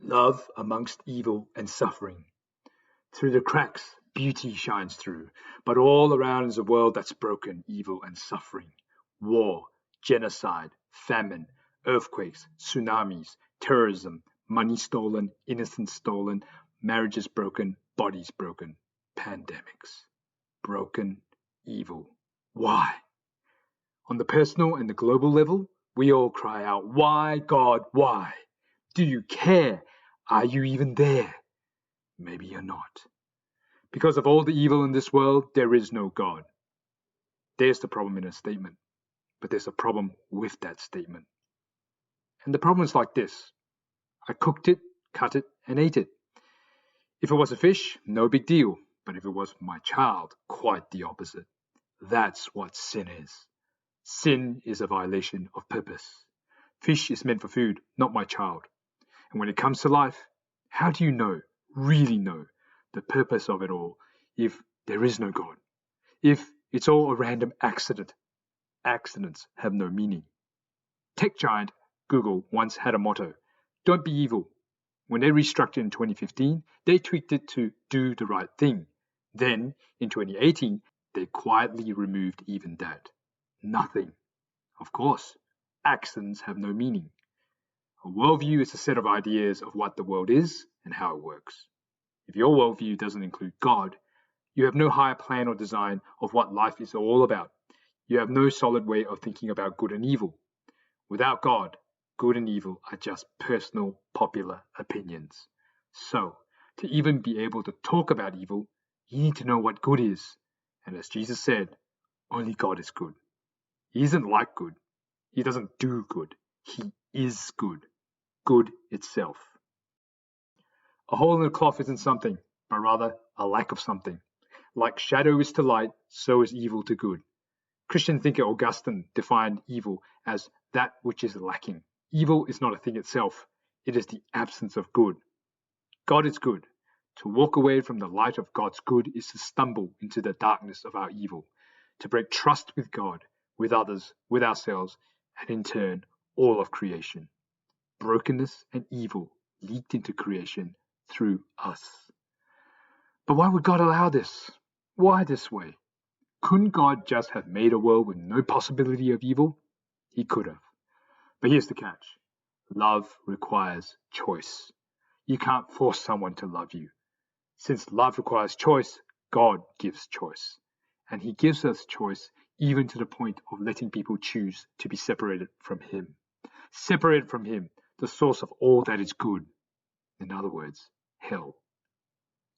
Love amongst evil and suffering. Through the cracks, beauty shines through, but all around is a world that's broken, evil and suffering. War, genocide, famine, earthquakes, tsunamis, terrorism, money stolen, innocence stolen, marriages broken, bodies broken, pandemics. Broken, evil. Why? On the personal and the global level, we all cry out, why, God, why? Do you care? Are you even there? Maybe you're not. Because of all the evil in this world, there is no God. There's the problem in a statement, but there's a problem with that statement. And the problem is like this. I cooked it, cut it, and ate it. If it was a fish, no big deal. But if it was my child, quite the opposite. That's what sin is. Sin is a violation of purpose. Fish is meant for food, not my child. And when it comes to life, how do you know, really know, the purpose of it all if there is no God? If it's all a random accident? Accidents have no meaning. Tech giant Google once had a motto, don't be evil. When they restructured in 2015, they tweaked it to do the right thing. Then, in 2018, they quietly removed even that. Nothing. Of course, accidents have no meaning. A worldview is a set of ideas of what the world is and how it works. If your worldview doesn't include God, you have no higher plan or design of what life is all about. You have no solid way of thinking about good and evil. Without God, good and evil are just personal, popular opinions. So, to even be able to talk about evil, you need to know what good is. And as Jesus said, only God is good. He isn't like good. He doesn't do good. He is good. Good itself. A hole in the cloth isn't something, but rather a lack of something. Like shadow is to light, so is evil to good. Christian thinker Augustine defined evil as that which is lacking. Evil is not a thing itself. It is the absence of good. God is good. To walk away from the light of God's good is to stumble into the darkness of our evil, to break trust with God, with others, with ourselves, and in turn, all of creation. Brokenness and evil leaked into creation through us. But why would God allow this? Why this way? Couldn't God just have made a world with no possibility of evil? He could have. But here's the catch. Love requires choice. You can't force someone to love you. Since love requires choice, God gives choice. And he gives us choice even to the point of letting people choose to be separated from him. Separated from him, the source of all that is good. In other words, hell.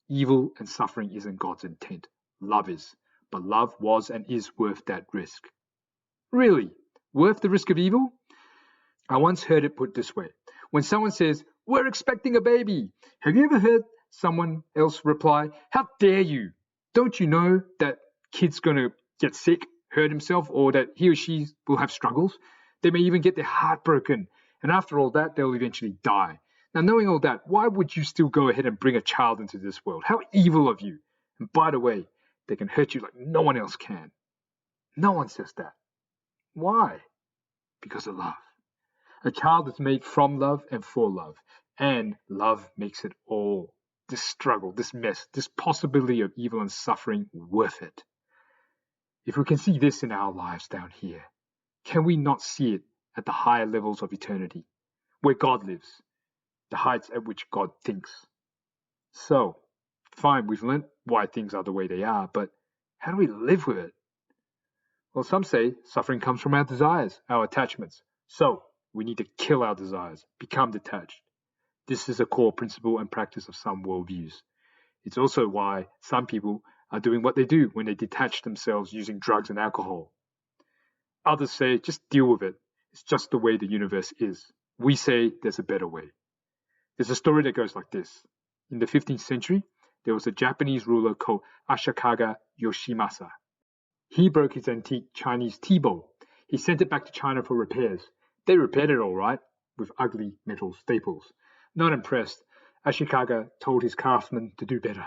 Evil and suffering isn't God's intent. Love is. But love was and is worth that risk. Really? Worth the risk of evil? I once heard it put this way. When someone says, we're expecting a baby, have you ever heard someone else reply, how dare you? Don't you know that kid's going to get sick, hurt himself, or that he or she will have struggles? They may even get their heart broken. And after all that, they'll eventually die. Now, knowing all that, why would you still go ahead and bring a child into this world? How evil of you. And by the way, they can hurt you like no one else can. No one says that. Why? Because of love. A child is made from love and for love. And love makes it all, this struggle, this mess, this possibility of evil and suffering worth it. If we can see this in our lives down here, can we not see it at the higher levels of eternity, where God lives, the heights at which God thinks? So, fine, we've learned why things are the way they are, but how do we live with it? Well, some say suffering comes from our desires, our attachments. So, we need to kill our desires, become detached. This is a core principle and practice of some worldviews. It's also why some people are doing what they do when they detach themselves using drugs and alcohol. Others say, just deal with it. It's just the way the universe is. We say there's a better way. There's a story that goes like this. In the 15th century, there was a Japanese ruler called Ashikaga Yoshimasa. He broke his antique Chinese tea bowl. He sent it back to China for repairs. They repaired it all right, with ugly metal staples. Not impressed, Ashikaga told his craftsmen to do better.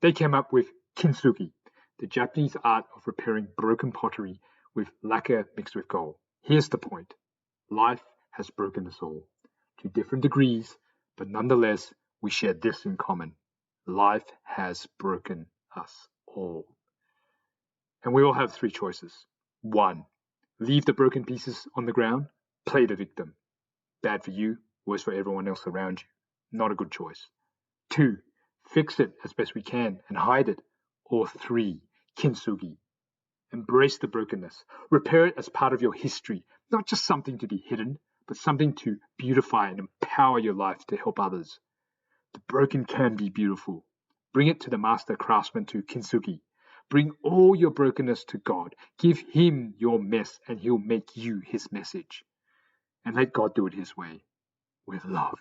They came up with kintsugi, the Japanese art of repairing broken pottery with lacquer mixed with gold. Here's the point. Life has broken us all, to different degrees, But nonetheless, we share this in common. Life has broken us all. And we all have three choices. 1. Leave the broken pieces on the ground. Play the victim. Bad for you, worse for everyone else around you. Not a good choice. 2. Fix it as best we can and hide it. Or 3. Kintsugi. Embrace the brokenness. Repair it as part of your history, not just something to be hidden, but something to beautify and empower your life to help others. The broken can be beautiful. Bring it to the master craftsman, to Kintsugi. Bring all your brokenness to God. Give him your mess and he'll make you his message. And let God do it his way, with love.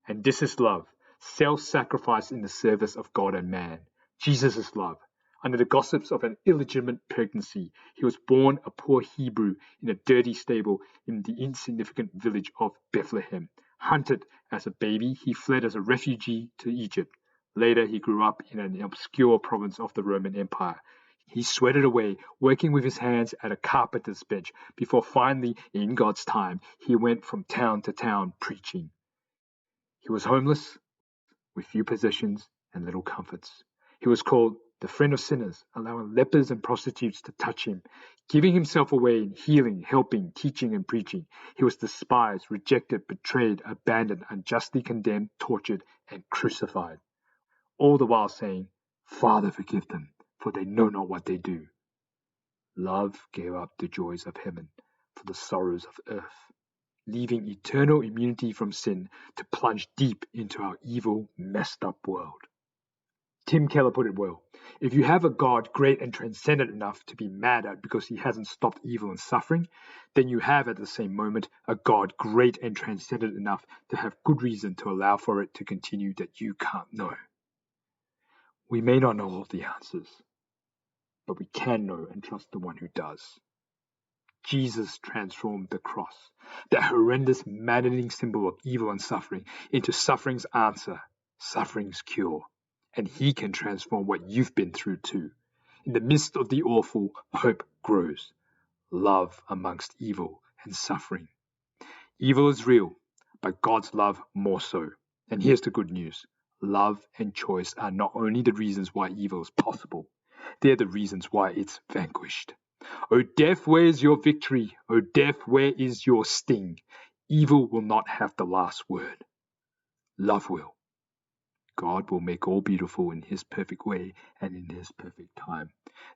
And this is love, self-sacrifice in the service of God and man. Jesus is love. Under the gossips of an illegitimate pregnancy, he was born a poor Hebrew in a dirty stable in the insignificant village of Bethlehem. Hunted as a baby, he fled as a refugee to Egypt. Later, he grew up in an obscure province of the Roman Empire. He sweated away, working with his hands at a carpenter's bench, before finally, in God's time, he went from town to town preaching. He was homeless, with few possessions and little comforts. He was called the friend of sinners, allowing lepers and prostitutes to touch him, giving himself away in healing, helping, teaching, and preaching. He was despised, rejected, betrayed, abandoned, unjustly condemned, tortured, and crucified. All the while saying, Father, forgive them, for they know not what they do. Love gave up the joys of heaven for the sorrows of earth, leaving eternal immunity from sin to plunge deep into our evil, messed up world. Tim Keller put it well. If you have a God great and transcendent enough to be mad at because he hasn't stopped evil and suffering, then you have at the same moment a God great and transcendent enough to have good reason to allow for it to continue that you can't know. We may not know all the answers, but we can know and trust the one who does. Jesus transformed the cross, that horrendous, maddening symbol of evil and suffering, into suffering's answer, suffering's cure. And he can transform what you've been through too. In the midst of the awful, hope grows. Love amongst evil and suffering. Evil is real, but God's love more so. And here's the good news. Love and choice are not only the reasons why evil is possible, they're the reasons why it's vanquished. O death, where is your victory? O death, where is your sting? Evil will not have the last word. Love will. God will make all beautiful in his perfect way and in his perfect time.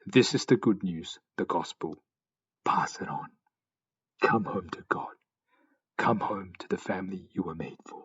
This is the good news, the gospel. Pass it on. Come home to God. Come home to the family you were made for.